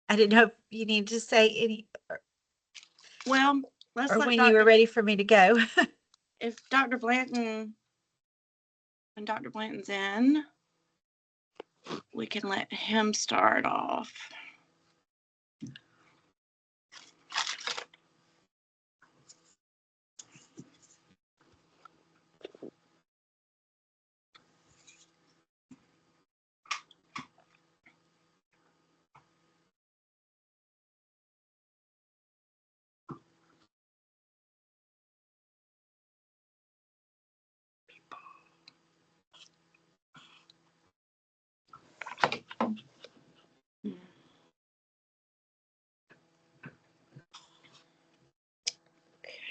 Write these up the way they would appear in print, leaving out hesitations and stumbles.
I didn't know if you needed to say any, Well, let's or let when you were ready for me to go. if Dr. Blanton and Dr. Blanton's in, we can let him start off.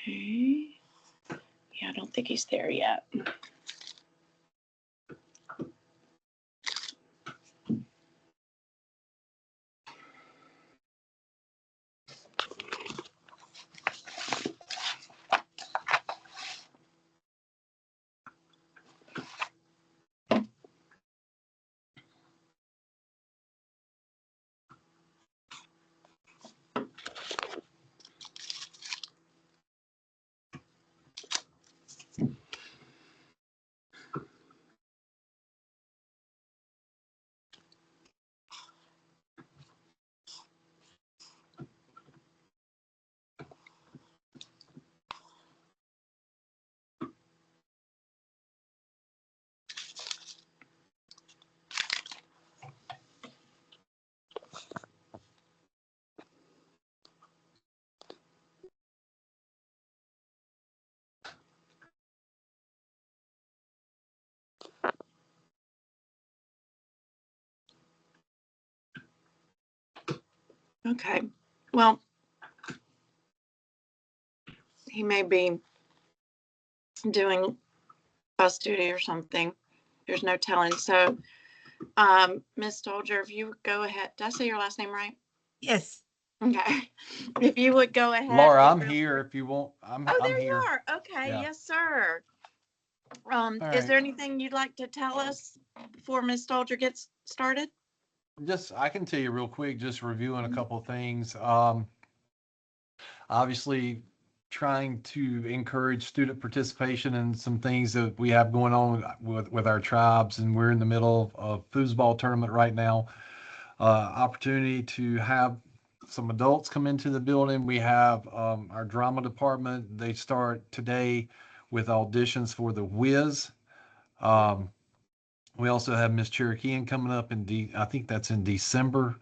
Okay. Yeah, I don't think he's there yet. Okay. Well, he may be doing bus duty or something. There's no telling. So, Miss Stolger, if you would go ahead. Did I say your last name right? Yes. Okay. If you would go ahead. Laura, I'm here if you want. I'm there here. you are. Okay. Yeah. Yes, sir. Is right. there anything you'd like to tell us before Miss Stolger gets started? I can tell you real quick, just reviewing a couple of things. Obviously, trying to encourage student participation in some things that we have going on with our tribes, and we're in the middle of a foosball tournament right now. Opportunity to have some adults come into the building. We have our drama department. They start today with auditions for the Whiz. Um, we also have Miss Cherokeean coming up I think that's in December.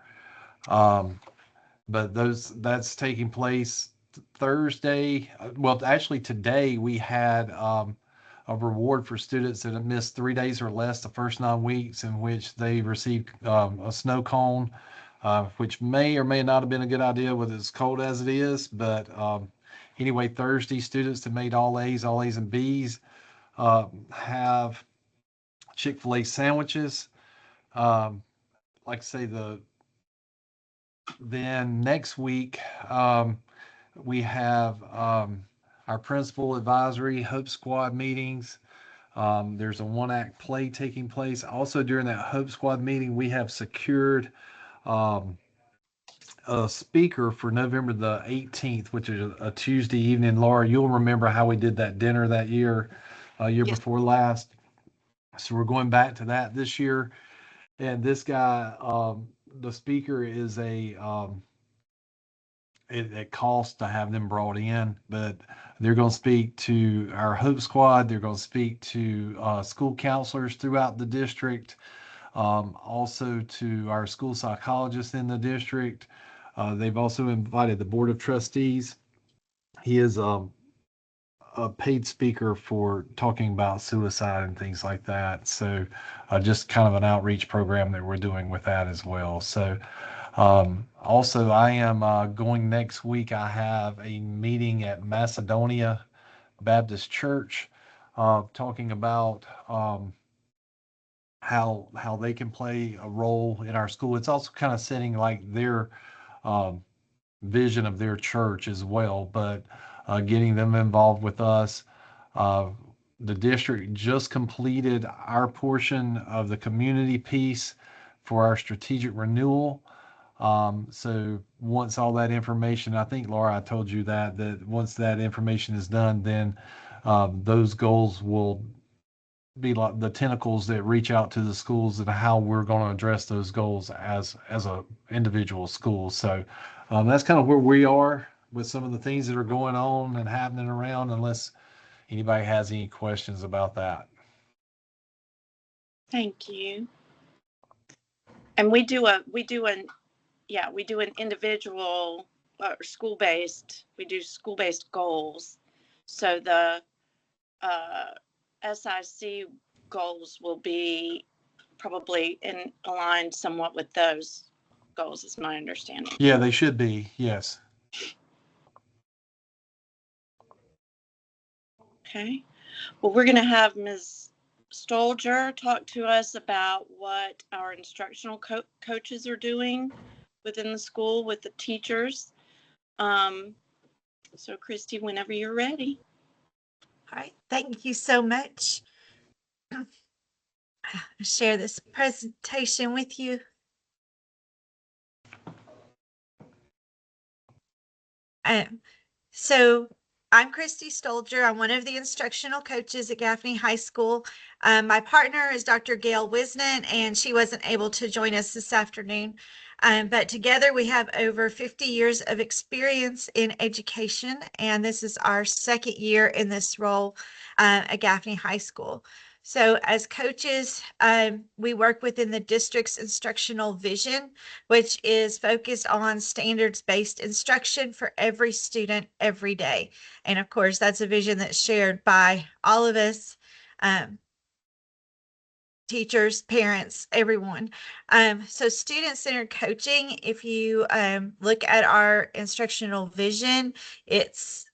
Um, but that's taking place Thursday. Well, actually today we had a reward for students that have missed 3 days or less the first 9 weeks, in which they received a snow cone, which may or may not have been a good idea with as cold as it is. But anyway, Thursday, students that made all A's and B's have Chick-fil-A sandwiches. Um, like I say, then next week, we have our principal advisory Hope Squad meetings. There's a one-act play taking place. Also, during that Hope Squad meeting, we have secured um, a speaker for November the 18th, which is a Tuesday evening. Laura, you'll remember how we did that dinner that year, year Yes. before last. So we're going back to that this year. And this guy, the speaker is it costs to have them brought in, but they're going to speak to our Hope Squad. They're going to speak to school counselors throughout the district, also to our school psychologists in the district. They've also invited the Board of Trustees. He is a paid speaker for talking about suicide and things like that. So just kind of an outreach program that we're doing with that as well. So also, I am going next week. I have a meeting at Macedonia Baptist Church, talking about how they can play a role in our school. It's also kind of setting like their um, vision of their church as well, but getting them involved with us. Uh, the district just completed our portion of the community piece for our strategic renewal. So once all that information, I think Laura, I told you that once that information is done, then those goals will be like the tentacles that reach out to the schools and how we're going to address those goals as a individual school. So that's kind of where we are with some of the things that are going on and happening around, unless anybody has any questions about that. Thank you. And we do an individual we do school-based goals. So the SIC goals will be probably aligned somewhat with those goals, is my understanding. Yeah, they should be. Yes. Okay. Well, we're going to have Ms. Stolger talk to us about what our instructional coaches are doing within the school with the teachers. So Christy, whenever you're ready. All right. Thank you so much. I'll share this presentation with you. So I'm Christy Stolger. I'm one of the instructional coaches at Gaffney High School. My partner is Dr. Gail Wisnant, and she wasn't able to join us this afternoon. But together we have over 50 years of experience in education, and this is our second year in this role at Gaffney High School. So as coaches, we work within the district's instructional vision, which is focused on standards-based instruction for every student every day. And of course, that's a vision that's shared by all of us, teachers, parents, everyone. So student-centered coaching, if you look at our instructional vision, it's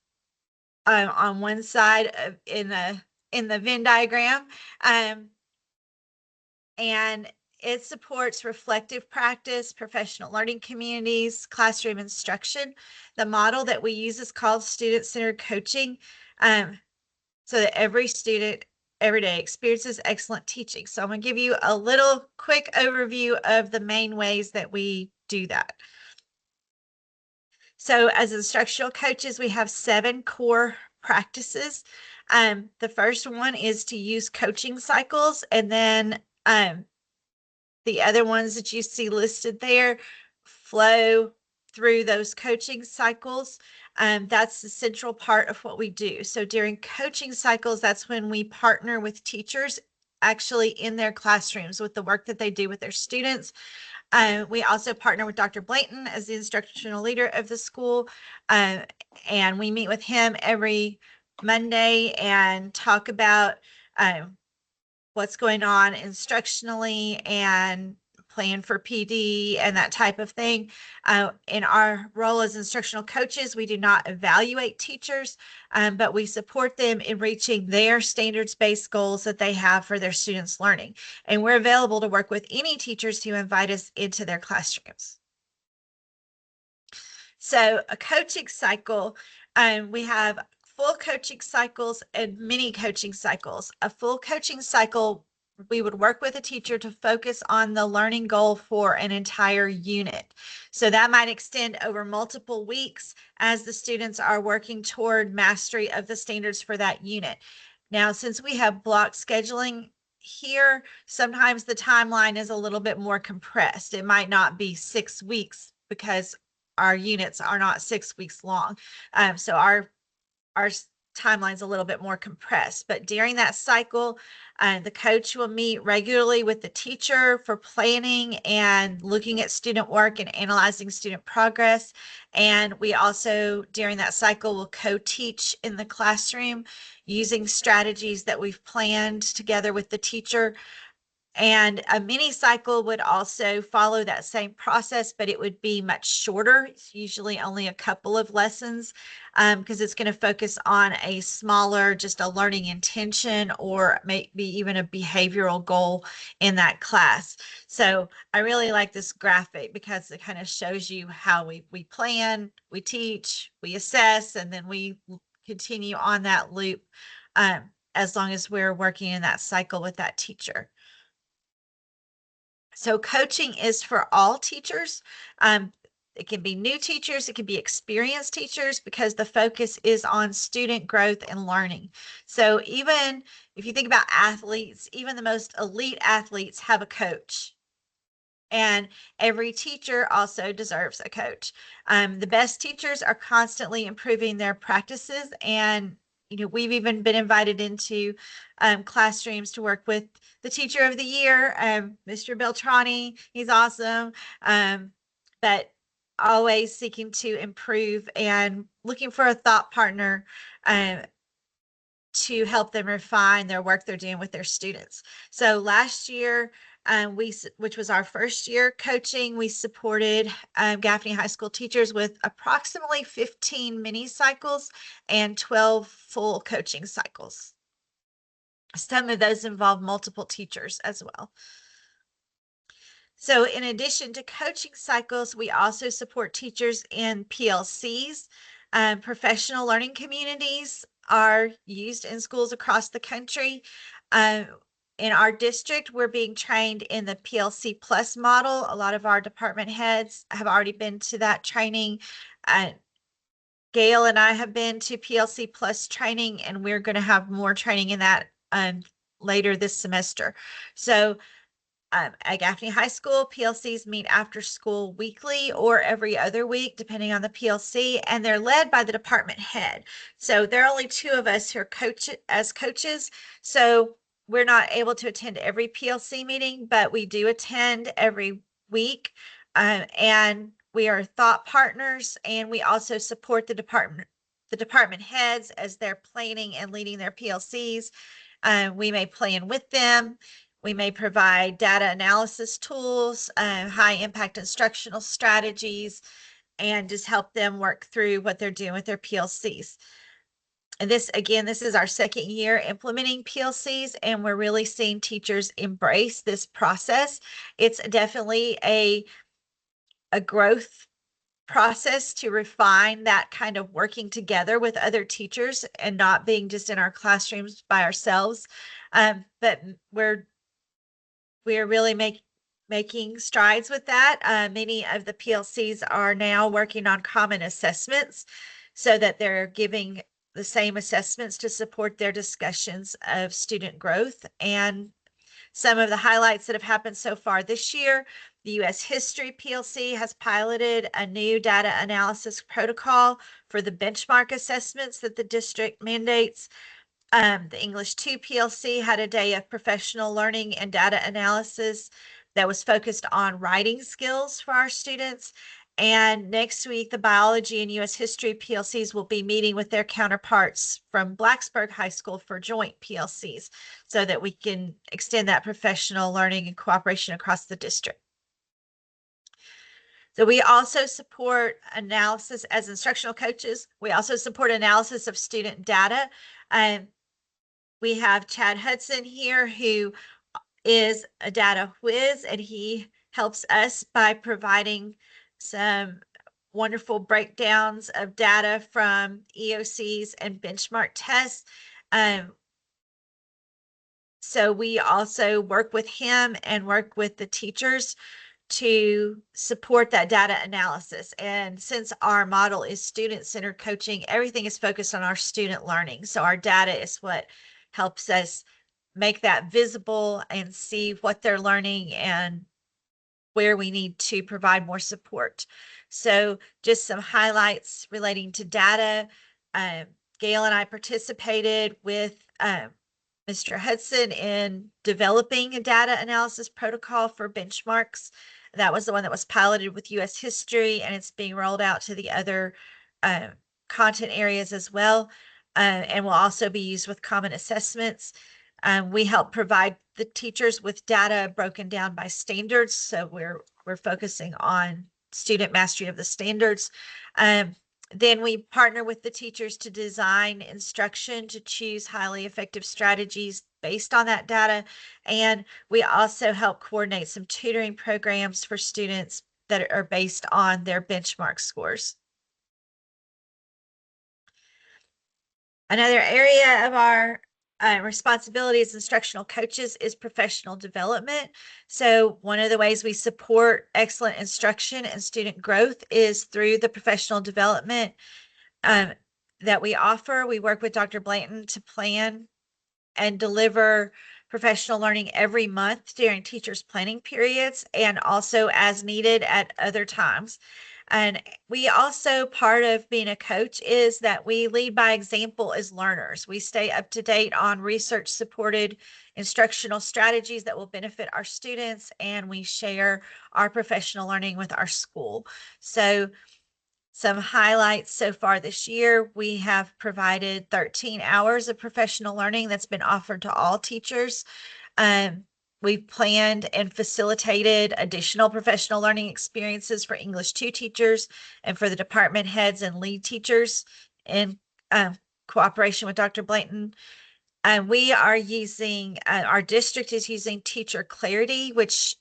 on one side of in the Venn diagram. And it supports reflective practice, professional learning communities, classroom instruction. The model that we use is called student-centered coaching, so that every student every day experiences excellent teaching. So I'm going to give you a little quick overview of the main ways that we do that. So as instructional coaches, we have 7 core practices. The first one is to use coaching cycles, and then the other ones that you see listed there flow through those coaching cycles. That's the central part of what we do. So during coaching cycles, that's when we partner with teachers actually in their classrooms with the work that they do with their students. We also partner with Dr. Blayton as the instructional leader of the school, and we meet with him every Monday and talk about what's going on instructionally and plan for PD and that type of thing. In our role as instructional coaches, we do not evaluate teachers, but we support them in reaching their standards-based goals that they have for their students' learning. And we're available to work with any teachers who invite us into their classrooms. So a coaching cycle, we have full coaching cycles and mini coaching cycles. A full coaching cycle, we would work with a teacher to focus on the learning goal for an entire unit. So that might extend over multiple weeks as the students are working toward mastery of the standards for that unit. Now, since we have block scheduling here, sometimes the timeline is a little bit more compressed. It might not be 6 weeks because our units are not 6 weeks long. So our timeline's a little bit more compressed, but during that cycle, the coach will meet regularly with the teacher for planning and looking at student work and analyzing student progress. And we also, during that cycle, will co-teach in the classroom using strategies that we've planned together with the teacher. And a mini cycle would also follow that same process, but it would be much shorter. It's usually only a couple of lessons because it's going to focus on a smaller, just a learning intention or maybe even a behavioral goal in that class. So I really like this graphic because it kind of shows you how we plan, we teach, we assess, and then we continue on that loop as long as we're working in that cycle with that teacher. So coaching is for all teachers. It can be new teachers, it can be experienced teachers, because the focus is on student growth and learning. So even if you think about athletes, even the most elite athletes have a coach. And every teacher also deserves a coach. The best teachers are constantly improving their practices, and we've even been invited into classrooms to work with the teacher of the year, Mr. Beltrani. He's awesome. But always seeking to improve and looking for a thought partner to help them refine their work they're doing with their students. So last year, which was our first year coaching, we supported Gaffney High School teachers with approximately 15 mini cycles and 12 full coaching cycles. Some of those involve multiple teachers as well. So in addition to coaching cycles, we also support teachers in PLCs. Professional learning communities are used in schools across the country. In our district, we're being trained in the PLC Plus model. A lot of our department heads have already been to that training. Gail and I have been to PLC Plus training, and we're going to have more training in that later this semester. So at Gaffney High School, PLCs meet after school weekly or every other week, depending on the PLC, and they're led by the department head. So there are only two of us who are coaches. So we're not able to attend every PLC meeting, but we do attend every week. And we are thought partners, and we also support the department heads as they're planning and leading their PLCs. We may plan with them. We may provide data analysis tools, high impact instructional strategies, and just help them work through what they're doing with their PLCs. And this is our second year implementing PLCs, and we're really seeing teachers embrace this process. It's definitely a growth process to refine that kind of working together with other teachers and not being just in our classrooms by ourselves. But we're really making strides with that. Many of the PLCs are now working on common assessments so that they're giving the same assessments to support their discussions of student growth. And some of the highlights that have happened so far this year: the U.S. History PLC has piloted a new data analysis protocol for the benchmark assessments that the district mandates. The English 2 PLC had a day of professional learning and data analysis that was focused on writing skills for our students. And next week, the biology and U.S. history PLCs will be meeting with their counterparts from Blacksburg High School for joint PLCs so that we can extend that professional learning and cooperation across the district. So we also support analysis as instructional coaches. We also support analysis of student data. We have Chad Hudson here, who is a data whiz, and he helps us by providing some wonderful breakdowns of data from EOCs and benchmark tests. So we also work with him and work with the teachers to support that data analysis. And since our model is student-centered coaching, everything is focused on our student learning. So our data is what helps us make that visible and see what they're learning and where we need to provide more support. So just some highlights relating to data. Gail and I participated with Mr. Hudson in developing a data analysis protocol for benchmarks. That was the one that was piloted with U.S. history, and it's being rolled out to the other content areas as well, and will also be used with common assessments. We help provide the teachers with data broken down by standards, so we're focusing on student mastery of the standards. Then we partner with the teachers to design instruction to choose highly effective strategies based on that data. And we also help coordinate some tutoring programs for students that are based on their benchmark scores. Another area of our responsibility as instructional coaches is professional development. So one of the ways we support excellent instruction and student growth is through the professional development that we offer. We work with Dr. Blanton to plan and deliver professional learning every month during teachers' planning periods and also as needed at other times. And we also, part of being a coach is that we lead by example as learners. We stay up to date on research supported instructional strategies that will benefit our students, and we share our professional learning with our school. So some highlights so far this year, we have provided 13 hours of professional learning that's been offered to all teachers. We've planned and facilitated additional professional learning experiences for English 2 teachers and for the department heads and lead teachers in cooperation with Dr. Blanton. We are using, our district is using Teacher Clarity, which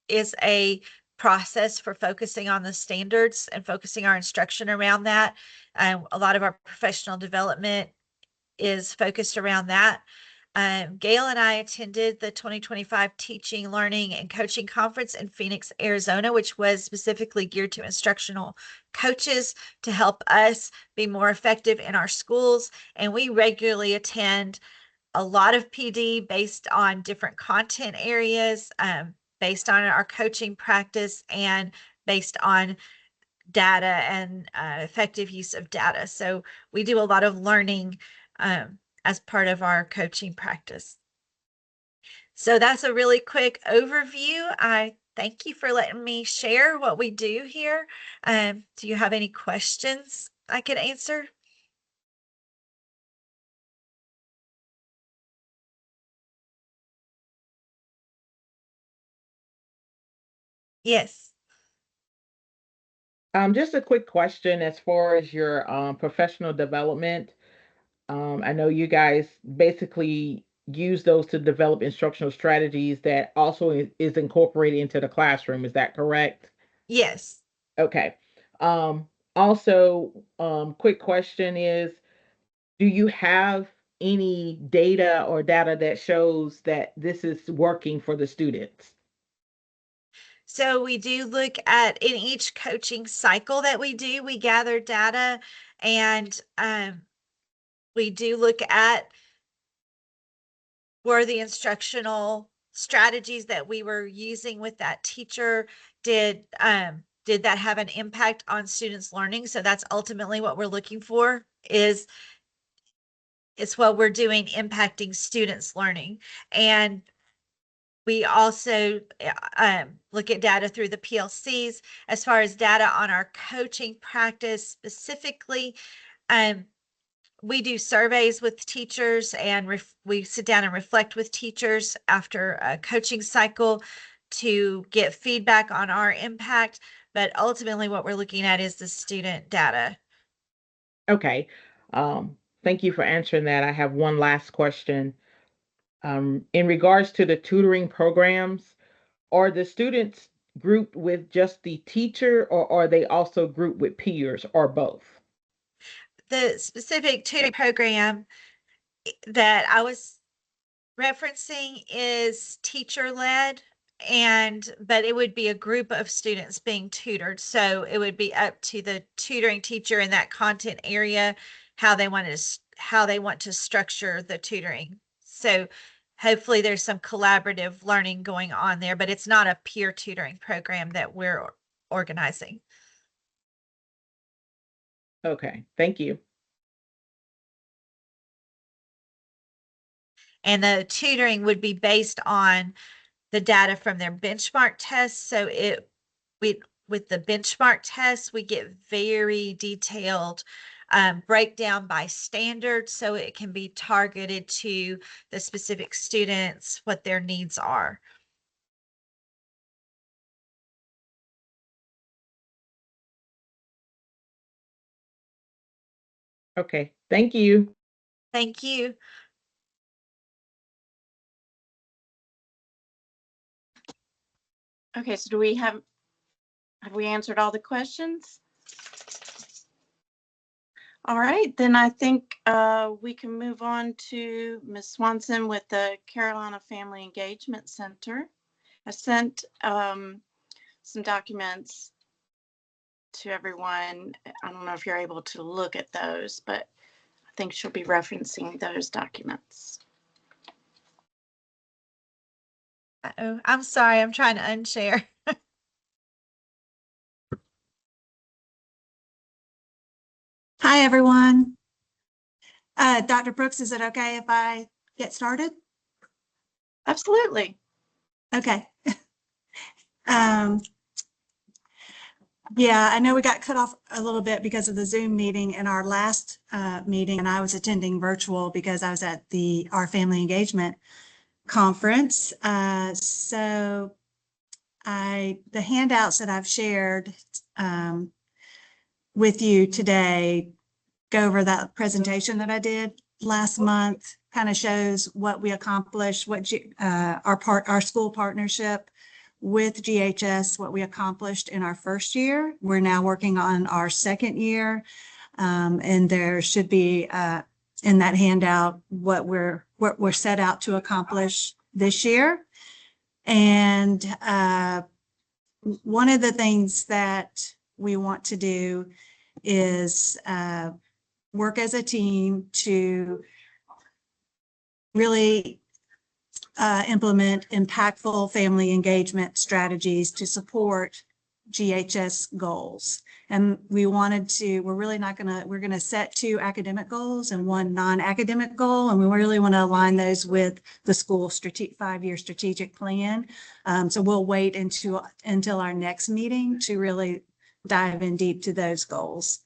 is a process for focusing on the standards and focusing our instruction around that. A lot of our professional development is focused around that. Gail and I attended the 2025 Teaching, Learning, and Coaching Conference in Phoenix, Arizona, which was specifically geared to instructional coaches to help us be more effective in our schools. And we regularly attend a lot of PD based on different content areas, based on our coaching practice, and based on data and effective use of data. So we do a lot of learning as part of our coaching practice. So that's a really quick overview. I thank you for letting me share what we do here. Do you have any questions I could answer? Yes. Just a quick question as far as your professional development. I know you guys basically use those to develop instructional strategies that also is incorporated into the classroom. Is that correct? Yes. Okay. Also, quick question is, do you have any data that shows that this is working for the students? So we do look at in each coaching cycle that we do, we gather data, and we do look at were the instructional strategies that we were using with that teacher, did that have an impact on students' learning? So that's ultimately what we're looking for, is it's what we're doing impacting students' learning. And we also look at data through the PLCs. As far as data on our coaching practice specifically, we do surveys with teachers, and we sit down and reflect with teachers after a coaching cycle to get feedback on our impact. But ultimately, what we're looking at is the student data. Okay. Thank you for answering that. I have one last question. In regards to the tutoring programs, are the students grouped with just the teacher, or are they also grouped with peers, or both? The specific tutoring program that I was referencing is teacher led, but it would be a group of students being tutored. So it would be up to the tutoring teacher in that content area how they want to structure the tutoring. So hopefully there's some collaborative learning going on there, but it's not a peer tutoring program that we're organizing. Okay, thank you. And the tutoring would be based on the data from their benchmark tests. So with the benchmark tests, we get very detailed breakdown by standard, so it can be targeted to the specific students, what their needs are. Okay, thank you. Thank you. Okay, so have we answered all the questions? All right, then I think we can move on to Ms. Swanson with the Carolina Family Engagement Center. I sent some documents to everyone. I don't know if you're able to look at those, but I think she'll be referencing those documents. Uh-oh, I'm sorry, I'm trying to unshare. Hi, everyone. Dr. Brooks, is it okay if I get started? Absolutely. Okay. Yeah, I know we got cut off a little bit because of the Zoom meeting in our last meeting, and I was attending virtual because I was at our family engagement conference. So the handouts that I've shared with you today go over that presentation that I did last month, kind of shows what we accomplished, what our school partnership with GHS, what we accomplished in our first year. We're now working on our second year, and there should be in that handout what we're set out to accomplish this year. And one of the things that we want to do is work as a team to really implement impactful family engagement strategies to support GHS goals. And we're going to set 2 academic goals and 1 non-academic goal. And we really want to align those with the school 5-year strategic plan. So we'll wait until our next meeting to really dive in deep to those goals.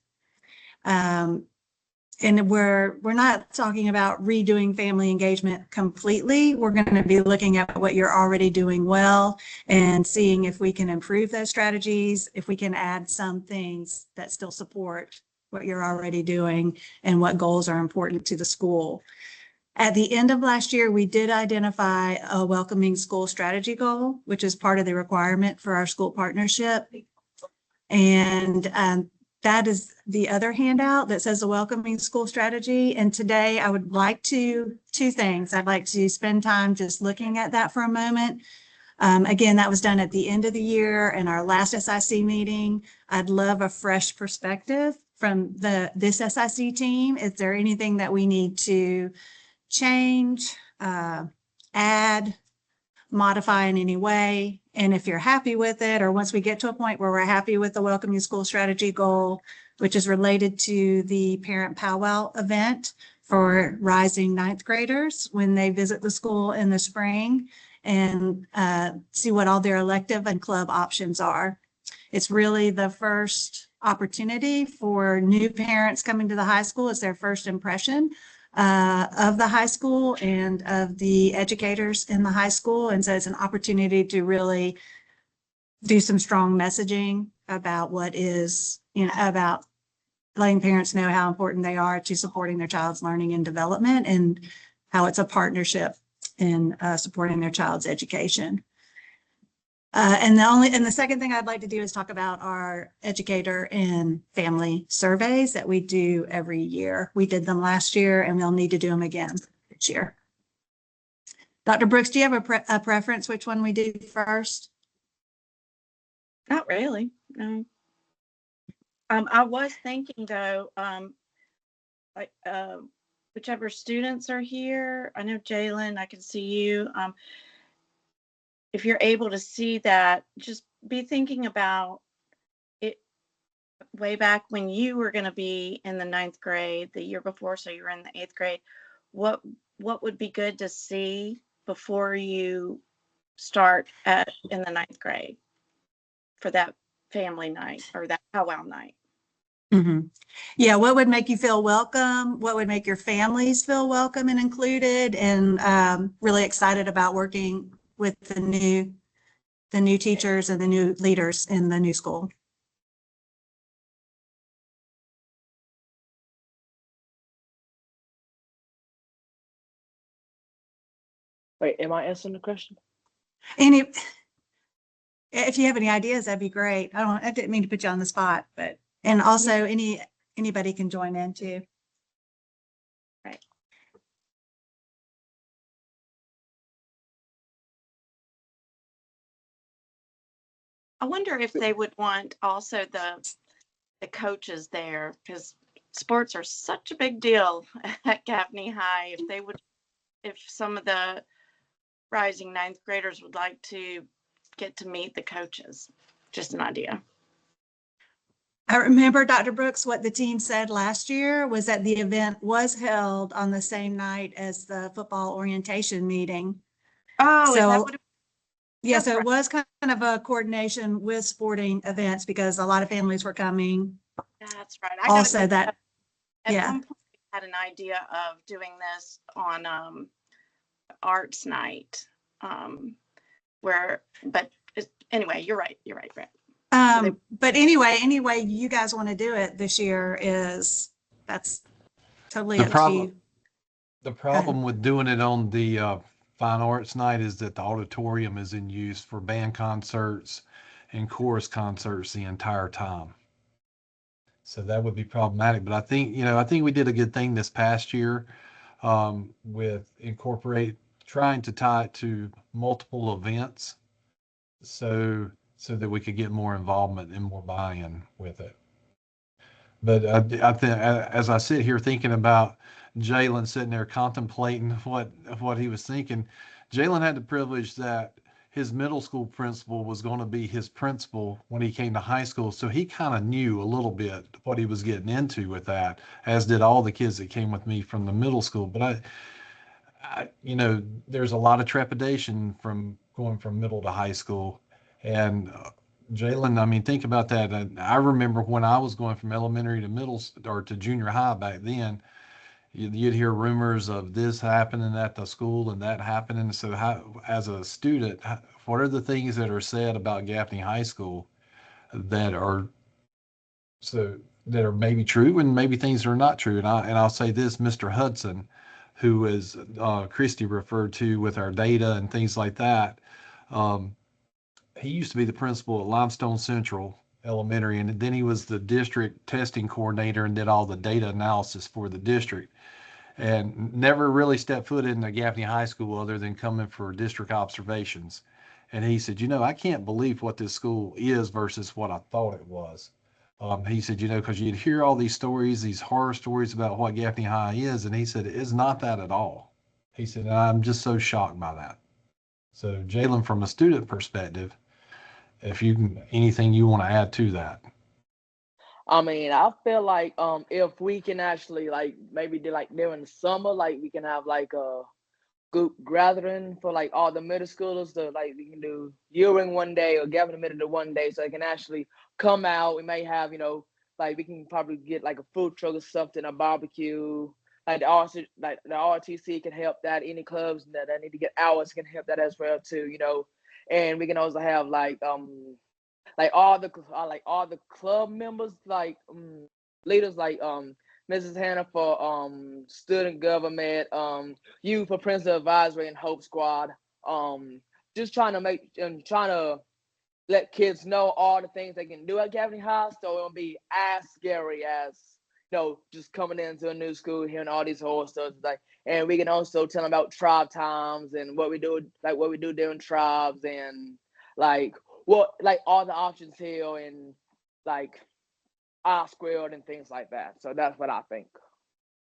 And we're not talking about redoing family engagement completely. We're going to be looking at what you're already doing well and seeing if we can improve those strategies, if we can add some things that still support what you're already doing and what goals are important to the school. At the end of last year, we did identify a welcoming school strategy goal, which is part of the requirement for our school partnership. And that is the other handout that says the welcoming school strategy. And today I would like two things. I'd like to spend time just looking at that for a moment. Again, that was done at the end of the year in our last SIC meeting. I'd love a fresh perspective from this SIC team. Is there anything that we need to change, add, modify in any way? And if you're happy with it, or once we get to a point where we're happy with the welcoming school strategy goal, which is related to the parent powwow event for rising 9th graders when they visit the school in the spring, and see what all their elective and club options are. It's really the first opportunity for new parents coming to the high school. It's their first impression of the high school and of the educators in the high school. And so it's an opportunity to really do some strong messaging about about letting parents know how important they are to supporting their child's learning and development, and how it's a partnership in supporting their child's education. And the second thing I'd like to do is talk about our educator and family surveys that we do every year. We did them last year, and we'll need to do them again this year. Dr. Brooks, do you have a preference which one we do first? Not really, no. I was thinking though, whichever students are here, I know Jalen, I can see you. If you're able to see that, just be thinking about it way back when you were going to be in the 9th grade the year before, so you were in the 8th grade. What would be good to see before you start in the 9th grade for that family night or that powwow night? Mm-hmm. Yeah, what would make you feel welcome? What would make your families feel welcome and included, and really excited about working with the new teachers and the new leaders in the new school? Wait, am I answering the question? If you have any ideas, that'd be great. I didn't mean to put you on the spot, but, and also any anybody can join in too. I wonder if they would want also the coaches there, because sports are such a big deal at Gaffney High. If some of the rising ninth graders would like to get to meet the coaches. Just an idea. I remember, Dr. Brooks, what the team said last year was that the event was held on the same night as the football orientation meeting. Oh, is that So, what it yeah, That's so it right. was kind of a coordination with sporting events because a lot of families were coming. That's right. Also that, At yeah. one point, we had an idea of doing this on arts night, but anyway, you're right. You're right, Brett. But anyway, you guys want to do it this year that's totally The up to problem, you. the problem with doing it on the fine arts night is that the auditorium is in use for band concerts and chorus concerts the entire time. So that would be problematic. But I think we did a good thing this past year with trying to tie it to multiple events so that we could get more involvement and more buy-in with it. But I think as I sit here thinking about Jalen sitting there contemplating what he was thinking, Jalen had the privilege that his middle school principal was going to be his principal when he came to high school. So he kind of knew a little bit what he was getting into with that, as did all the kids that came with me from the middle school. But there's a lot of trepidation from going from middle to high school. And Jalen, I mean, think about that. I remember when I was going from elementary to or to junior high back then, you'd hear rumors of this happening at the school and that happening. So as a student, what are the things that are said about Gaffney High School that are that are maybe true and maybe things that are not true? And I'll say this, Mr. Hudson, who is Christy referred to with our data and things like that. He used to be the principal at Limestone Central Elementary, and then he was the district testing coordinator and did all the data analysis for the district, and never really stepped foot into Gaffney High School other than coming for district observations. And he said, I can't believe what this school is versus what I thought it was. He said, because you'd hear all these stories, these horror stories about what Gaffney High is, and he said, it's not that at all. He said, I'm just so shocked by that. So, Jalen, from a student perspective, if anything you want to add to that. I mean, I feel like if we can actually like maybe do like during the summer, like we can have like a group gathering for like all the middle schoolers to like we can do Ewing one day or Gavin middle to one day, so they can actually come out. We may have like we can probably get like a food truck or something, a barbecue. Like the RTC can help that. Any clubs that need to get hours can help that as well too. And we can also have like all the club members leaders like Mrs. Hannah for student government, you for principal advisory and Hope Squad. Just trying to let kids know all the things they can do at Gaffney High, so it won't be as scary as just coming into a new school, hearing all these horror stories. And we can also tell them about tribe times and what we do during tribes, and all the options here, and like I squared and things like that. So that's what I think,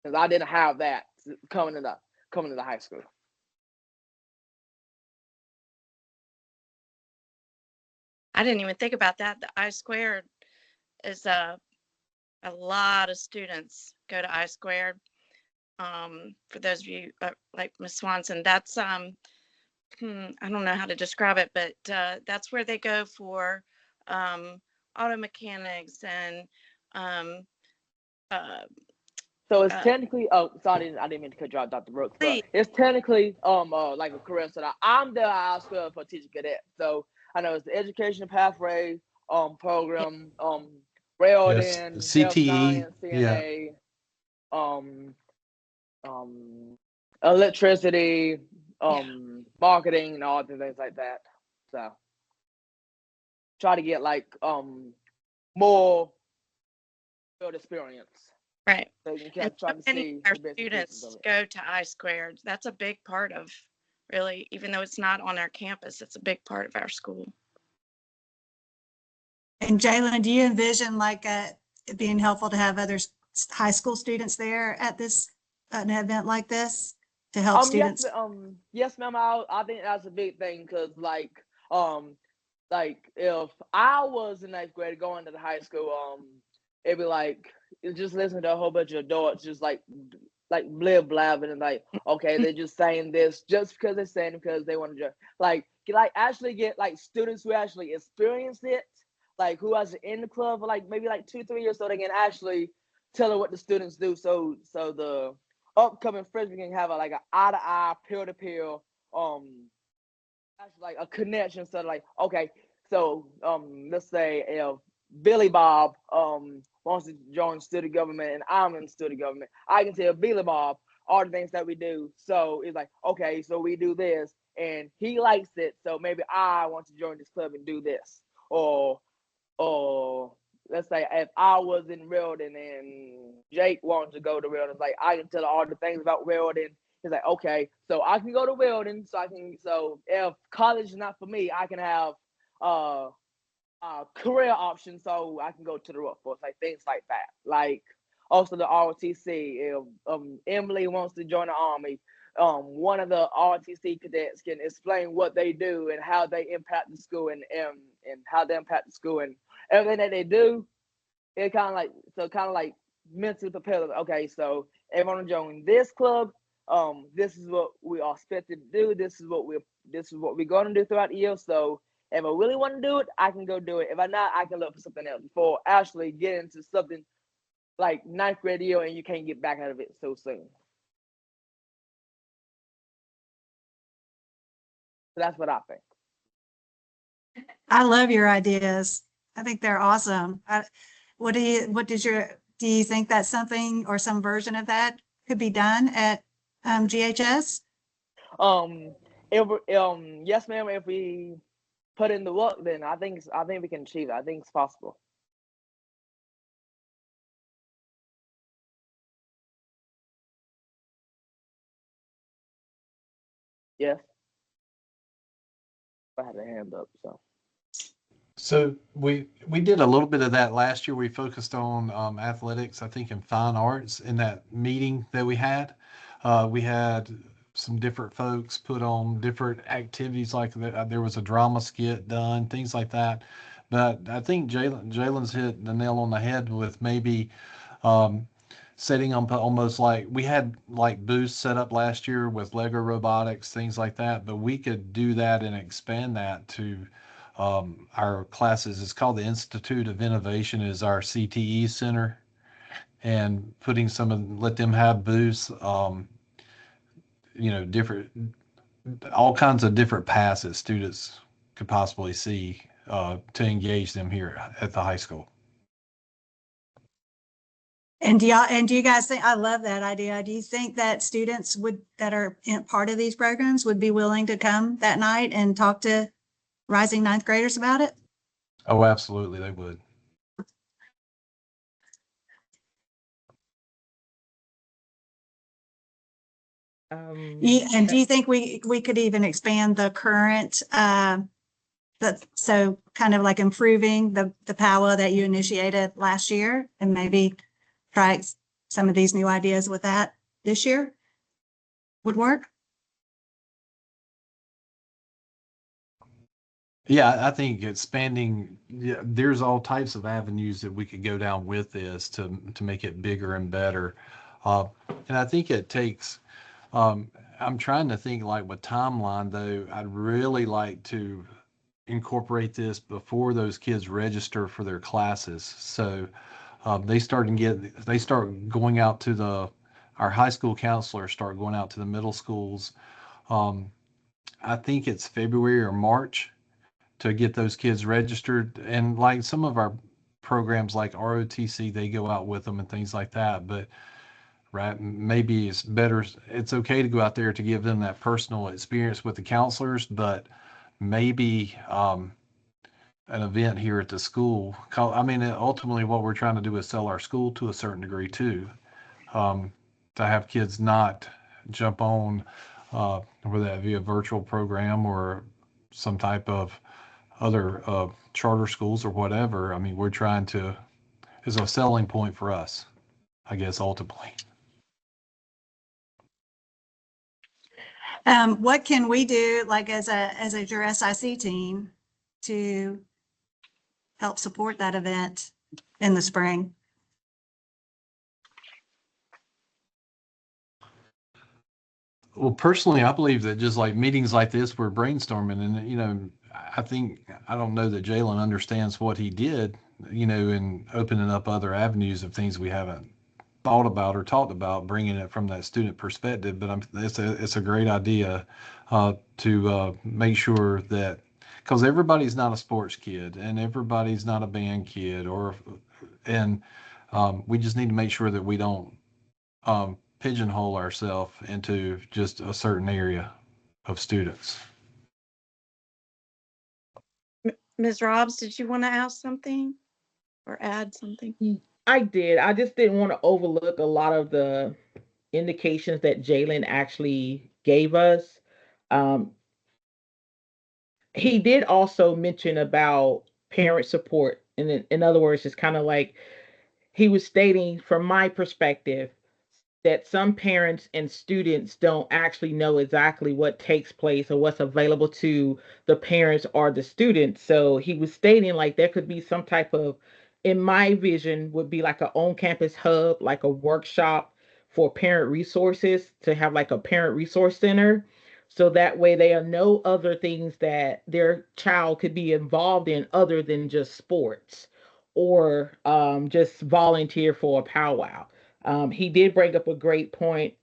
because I didn't have that coming to the high school. I didn't even think about that. The I squared is a lot of students go to I squared. For those of you like Miss Swanson, that's I don't know how to describe it, but that's where they go for auto mechanics and So it's technically, oh, sorry, I didn't mean to cut you off, Dr. Brooks, but it's technically like a career. So I'm the high school for teacher cadet. So I know it's the education pathway program, Yes, Railden, health CTE. science, Yeah. CNA, electricity, marketing, and all the things like that. So try to get like more field experience. Right. So you can And try so to many see of our the bits and pieces of students it. go to I squared. That's a big part of, really, even though it's not on our campus, it's a big part of our school. And Jalen, do you envision like it being helpful to have other high school students there at this, an event like this to help students? Yes, ma'am. I think that's a big thing because, like if I was in ninth grade going to the high school, it'd be like just listening to a whole bunch of adults just like blabbing and like, okay, they're just saying this just because they're saying it because they want to like actually get like students who actually experience it, like who has in the club for like maybe like 2-3 years, so they can actually tell her what the students do. So the upcoming freshmen can have like an eye to eye, peer to peer, actually like a connection. So like, okay, so let's say if Billy Bob wants to join student government and I'm in student government, I can tell Billy Bob all the things that we do. So it's like, okay, so we do this and he likes it, so maybe I want to join this club and do this. Or let's say if I was in Weldon and Jake wanted to go to Weldon, like I can tell all the things about Weldon. He's like, okay, so I can go to Weldon, so if college is not for me, I can have career options, so I can go to the workforce, like things like that. Like also the ROTC, if Emily wants to join the Army, one of the ROTC cadets can explain what they do and how they impact the school and how they impact the school and everything that they do. It kind of like mentally prepare them. Okay, so everyone join this club. This is what we are expected to do. This is what we're going to do throughout the year. So if I really want to do it, I can go do it. If I not, I can look for something else before actually getting into something like ninth grade year and you can't get back out of it so soon. So that's what I think. I love your ideas. I think they're awesome. Do you think that something or some version of that could be done at GHS? Yes, ma'am. If we put in the work, then I think we can achieve it. I think it's possible. Yes. I had a hand up, so. So we did a little bit of that last year. We focused on athletics, I think, and fine arts in that meeting that we had. We had some different folks put on different activities, like there was a drama skit done, things like that. But I think Jalen's hit the nail on the head with maybe um, setting up almost like we had like booths set up last year with Lego robotics, things like that. But we could do that and expand that to our classes. It's called the Institute of Innovation, is our CTE center, and putting let them have booths, different, all kinds of different paths that students could possibly see to engage them here at the high school. And do you guys think, I love that idea. Do you think that students that are part of these programs would be willing to come that night and talk to rising ninth graders about it? Oh, absolutely, they would. And do you think we could even expand the current, so kind of like improving the POWA that you initiated last year and maybe try some of these new ideas with that this year would work? Yeah, I think expanding, yeah, there's all types of avenues that we could go down with this to make it bigger and better. And I think it takes, I'm trying to think like with timeline though, I'd really like to incorporate this before those kids register for their classes. So they start going out to our high school counselors start going out to the middle schools. Um, I think it's February or March to get those kids registered. And like some of our programs like ROTC, they go out with them and things like that. But right, maybe it's okay to go out there to give them that personal experience with the counselors, but maybe an event here at the school. I mean, ultimately, what we're trying to do is sell our school to a certain degree too. To have kids not jump on, whether that be a virtual program or some type of other charter schools or whatever. I mean, we're trying to, is a selling point for us, I guess, ultimately. What can we do, like as your SIC team, to help support that event in the spring? Well, personally, I believe that just like meetings like this, we're brainstorming, and I think I don't know that Jalen understands what he did, in opening up other avenues of things we haven't thought about or talked about, bringing it from that student perspective. But it's a great idea to make sure that, because everybody's not a sports kid and everybody's not a band kid, and we just need to make sure that we don't pigeonhole ourselves into just a certain area of students. Ms. Robs, did you want to ask something or add something? I did. I just didn't want to overlook a lot of the indications that Jalen actually gave us. Um, he did also mention about parent support. And in other words, it's kind of like he was stating from my perspective that some parents and students don't actually know exactly what takes place or what's available to the parents or the students. So he was stating like there could be some type of, in my vision, would be like an on-campus hub, like a workshop for parent resources, to have like a parent resource center. So that way they know other things that their child could be involved in other than just sports or just volunteer for a powwow. He did bring up a great point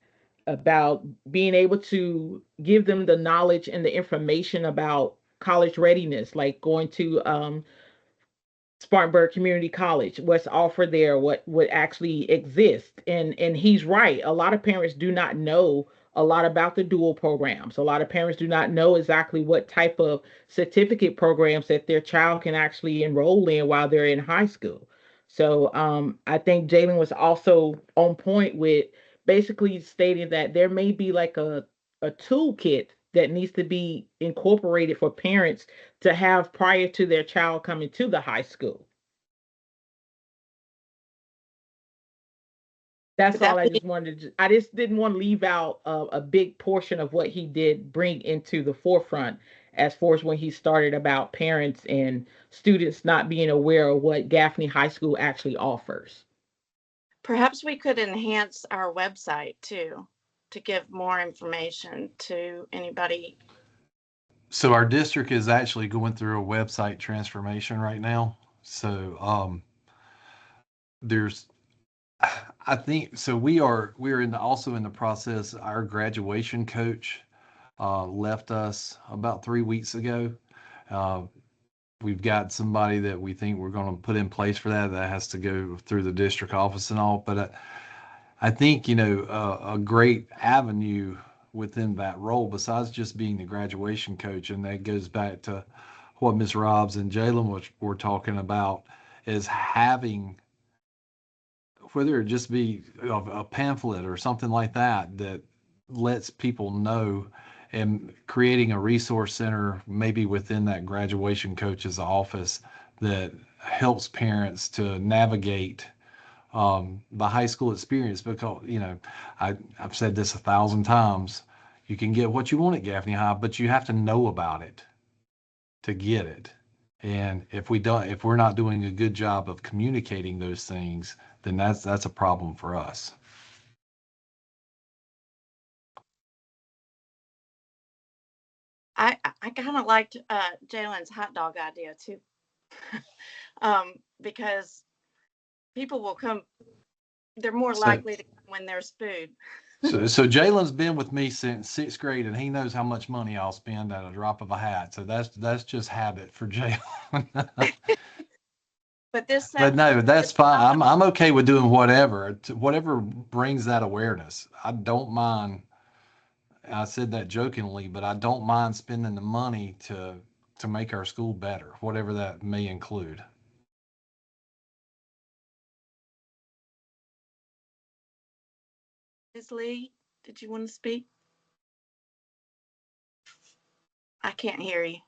about being able to give them the knowledge and the information about college readiness, like going to Spartanburg Community College, what's offered there, what would actually exist. And he's right. A lot of parents do not know a lot about the dual programs. A lot of parents do not know exactly what type of certificate programs that their child can actually enroll in while they're in high school. So I think Jalen was also on point with basically stating that there may be like a toolkit that needs to be incorporated for parents to have prior to their child coming to the high school. That's Would all. that I be, just wanted to, I just didn't want to leave out a big portion of what he did bring into the forefront as far as when he started about parents and students not being aware of what Gaffney High School actually offers. perhaps we could enhance our website too, to give more information to anybody. So our district is actually going through a website transformation right now. So there's I think so. We're also in the process. Our graduation coach left us about 3 weeks ago. Uh, we've got somebody that we think we're going to put in place for that. That has to go through the district office and all. But I think a great avenue within that role, besides just being the graduation coach, and that goes back to what Ms. Robs and Jalen were talking about, is having, whether it just be a pamphlet or something like that that lets people know, and creating a resource center maybe within that graduation coach's office that helps parents to navigate the high school experience. Because I've said this 1,000 times, you can get what you want at Gaffney High, but you have to know about it to get it. And if we're not doing a good job of communicating those things, then that's a problem for us. I kind of liked Jalen's hot dog idea too, because people will come. They're more So likely to come when there's food. so Jalen's been with me since sixth grade, and he knows how much money I'll spend at a drop of a hat. So that's just habit for Jalen. But this But no, this that's fine. sounds I'm okay with doing whatever brings that awareness. I don't mind. I said that jokingly, but I don't mind spending the money to make our school better, whatever that may include. Ms. Lee, did you want to speak? I can't hear you.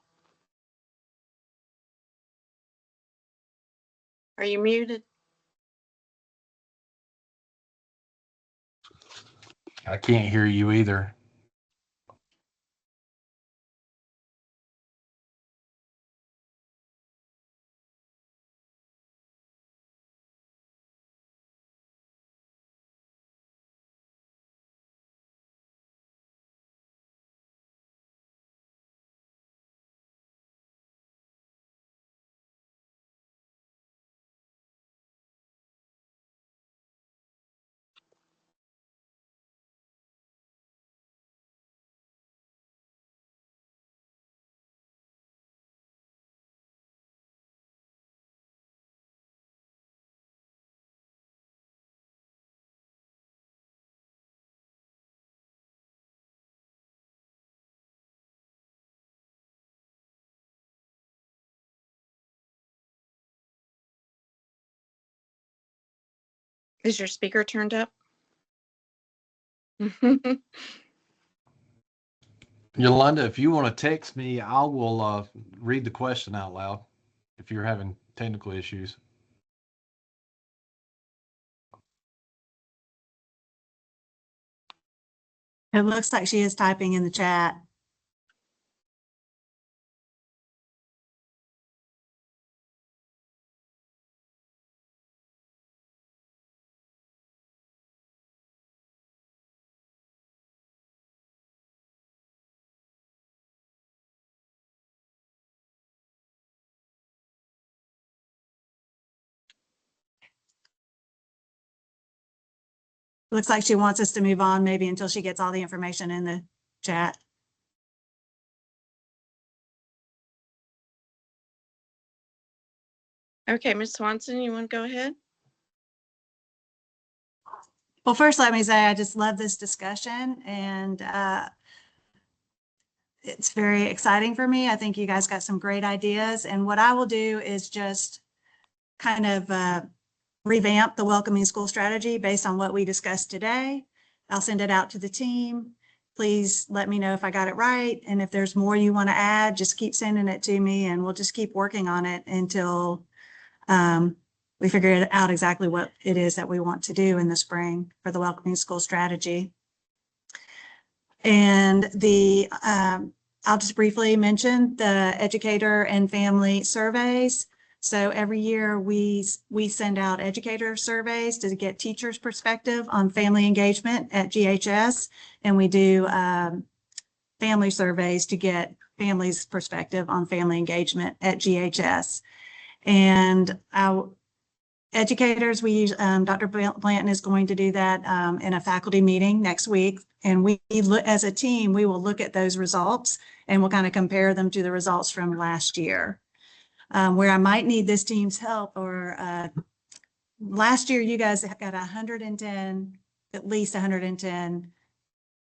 Are you muted? I can't hear you either. Is your speaker turned up? Yolanda, if you want to text me, I will read the question out loud if you're having technical issues. It looks like she is typing in the chat. Looks like she wants us to move on maybe until she gets all the information in the chat. Okay, Ms. Swanson, you want to go ahead? Well, first, let me say I just love this discussion, and it's very exciting for me. I think you guys got some great ideas, and what I will do is just kind of revamp the welcoming school strategy based on what we discussed today. I'll send it out to the team. Please let me know if I got it right, and if there's more you want to add, just keep sending it to me, and we'll just keep working on it until we figure out exactly what it is that we want to do in the spring for the welcoming school strategy. And I'll just briefly mention the educator and family surveys. So every year we send out educator surveys to get teachers' perspective on family engagement at GHS, and we do family surveys to get families' perspective on family engagement at GHS. And our educators, we use Dr. Blanton is going to do that in a faculty meeting next week. And we look as a team, we will look at those results and we'll kind of compare them to the results from last year. Where I might need this team's help, or last year you guys got 110, at least 110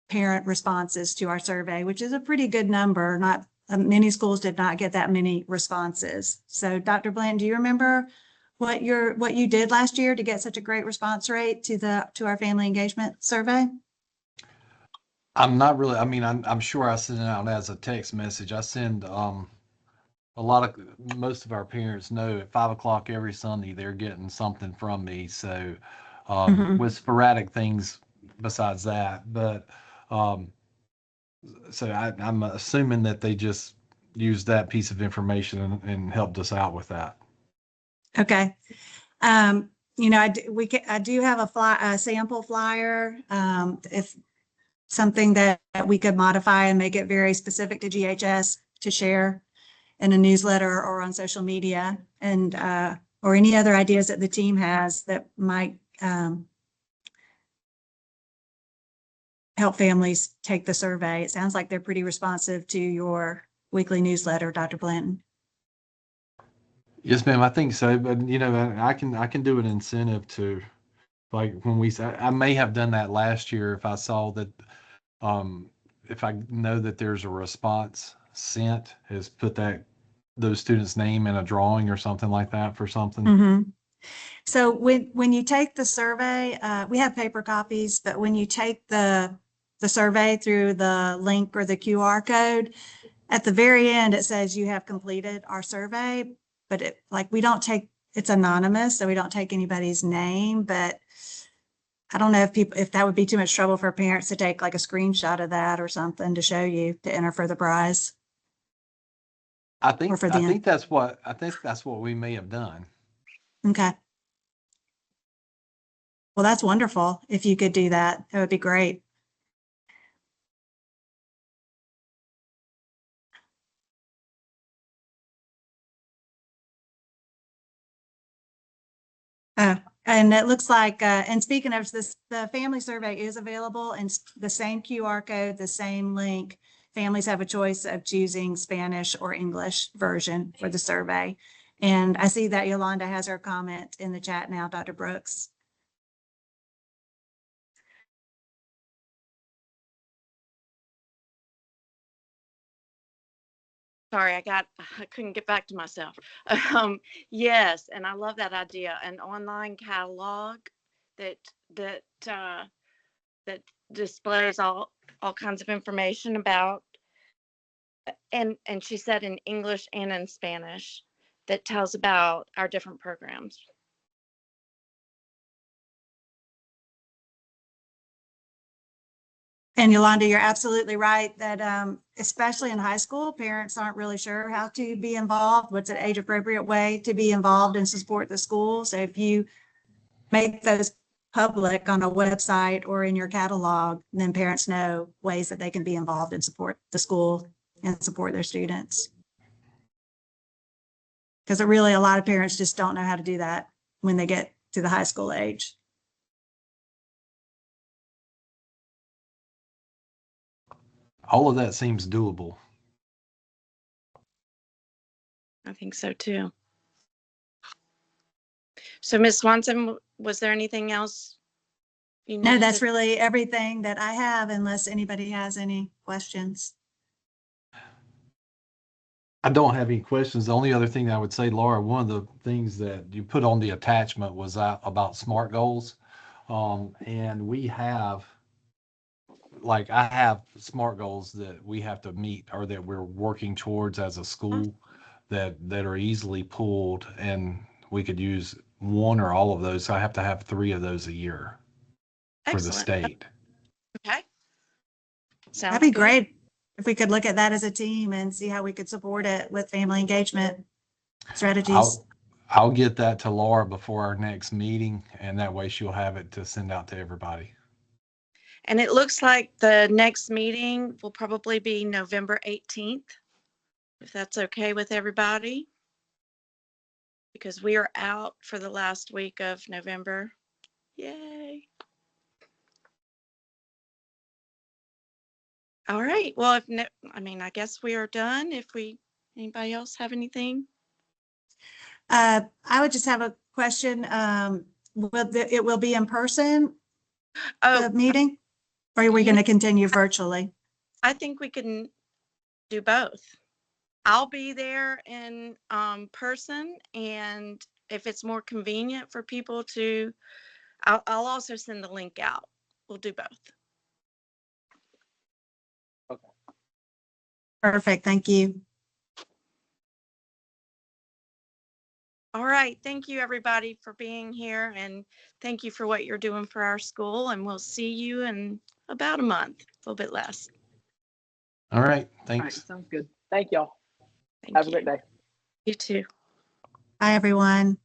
parent responses to our survey, which is a pretty good number. Not many schools did not get that many responses. So Dr. Blanton, do you remember what you did last year to get such a great response rate to our family engagement survey? I'm not really, I mean, I'm sure I send it out as a text message. I send most of our parents know at 5 o'clock every Sunday they're getting something from me. So with sporadic things besides that, but so I'm assuming that they just used that piece of information and helped us out with that. Okay. You know, I do have a sample flyer. If something that we could modify and make it very specific to GHS to share in a newsletter or on social media, and or any other ideas that the team has that might help families take the survey. It sounds like they're pretty responsive to your weekly newsletter, Dr. Blanton. Yes, ma'am. I think so. But you know, I can do an incentive to, like when I may have done that last year if I saw that, if I know that there's a response sent, is put that those students' name in a drawing or something like that for something? Mhm. So when you take the survey, we have paper copies, but when you take the survey through the link or the QR code, at the very end, it says you have completed our survey, but we don't take, it's anonymous, so we don't take anybody's name, but I don't know if that would be too much trouble for parents to take like a screenshot of that or something to show you to enter for the prize. I Or think for the end. that's what we may have done. Okay. Well, that's wonderful. If you could do that, that would be great. And it looks like, and speaking of this, the family survey is available and the same QR code, the same link. Families have a choice of choosing Spanish or English version for the survey. And I see that Yolanda has her comment in the chat now, Dr. Brooks. Sorry, I couldn't get back to myself. Yes, and I love that idea. An online catalog that that uh, that displays all kinds of information about, and she said in English and in Spanish, that tells about our different programs. And Yolanda, you're absolutely right that especially in high school, parents aren't really sure how to be involved, what's an age appropriate way to be involved and support the school. So if you make those public on a website or in your catalog, then parents know ways that they can be involved and support the school and support their students. Because really, a lot of parents just don't know how to do that when they get to the high school age. All of that seems doable. I think so too. So Ms. Swanson, was there anything else you No, needed that's to? really everything that I have, unless anybody has any questions. I don't have any questions. The only other thing I would say, Laura, one of the things that you put on the attachment was about SMART goals. And we have, like, I have SMART goals that we have to meet or that we're working towards as a school that are easily pulled, and we could use one or all of those. So I have to have 3 of those a year for the Excellent. state. Okay. Sounds That'd be good. great if we could look at that as a team and see how we could support it with family engagement strategies. I'll get that to Laura before our next meeting, and that way she'll have it to send out to everybody. And it looks like the next meeting will probably be November 18th, if that's okay with everybody, because we are out for the last week of November. Yay. All right. Well, if no, I mean, I guess we are done. Anybody else have anything? I would just have a question. It will be in person, the Oh, meeting? Or are we going to continue virtually? I think we can do both. I'll be there in person, and if it's more convenient for people to, I'll also send the link out. We'll do both. Perfect. Thank you. All right. Thank you, everybody, for being here, and thank you for what you're doing for our school. And we'll see you in about a month, a little bit less. All right. All right, Thanks. sounds good. Thank y'all. Thank Have a you. great day. You too. Bye, everyone.